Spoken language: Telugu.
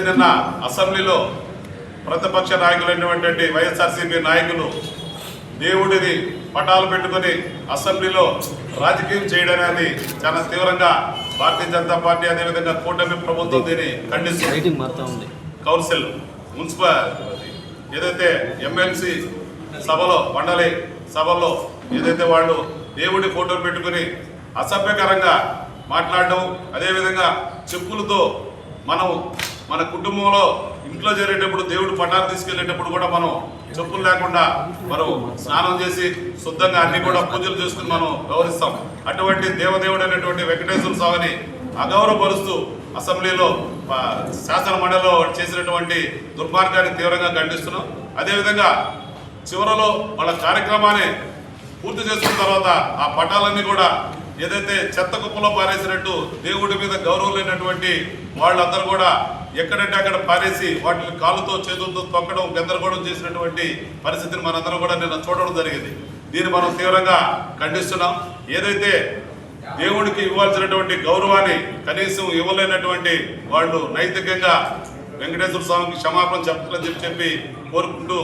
నిన్న అసెంబ్లీలో ప్రతిపక్ష నాయకులైనటువంటి వైఎస్ఆర్సీపీ నాయకులు దేవుడిని పటాలు పెట్టుకుని అసెంబ్లీలో రాజకీయం చేయడం అనేది చాలా తీవ్రంగా భారతీయ జనతా పార్టీ అదేవిధంగా కూటమి ప్రభుత్వం దీన్ని ఖండిస్తుంది. కౌన్సిల్ మున్సిపల్ ఏదైతే ఎమ్మెల్సీ సభలో మండలి సభలో ఏదైతే వాళ్ళు దేవుడి ఫోటోలు పెట్టుకుని అసభ్యకరంగా మాట్లాడడం, అదేవిధంగా చెప్పులతో మనం మన కుటుంబంలో ఇంట్లో చేరేటప్పుడు దేవుడు పటాలు తీసుకెళ్లేటప్పుడు కూడా మనం చెప్పులు లేకుండా మనం స్నానం చేసి శుద్ధంగా అన్ని కూడా పూజలు చేసుకుని మనం గౌరవిస్తాం. అటువంటి దేవదేవుడు అనేటువంటి వెంకటేశ్వర స్వామిని అగౌరవపరుస్తూ అసెంబ్లీలో శాసన మండలిలో చేసినటువంటి దుర్మార్గాన్ని తీవ్రంగా ఖండిస్తున్నాం. అదేవిధంగా చివరలో వాళ్ళ కార్యక్రమాన్ని పూర్తి చేసుకున్న తర్వాత ఆ పటాలన్నీ కూడా ఏదైతే చెత్త కుప్పలో పారేసినట్టు దేవుడి మీద గౌరవం లేనటువంటి వాళ్ళందరూ కూడా ఎక్కడంటే అక్కడ పారేసి వాటిని కాళ్ళతో చేతులతో తొక్కడం గందరగోళం చేసినటువంటి పరిస్థితిని మనందరం కూడా నిన్న చూడడం జరిగింది. దీన్ని మనం తీవ్రంగా ఖండిస్తున్నాం. ఏదైతే దేవుడికి ఇవ్వాల్సినటువంటి గౌరవాన్ని కనీసం ఇవ్వలేనటువంటి వాళ్ళు నైతికంగా వెంకటేశ్వర స్వామికి క్షమాపణ చెప్పాలని చెప్పి కోరుకుంటూ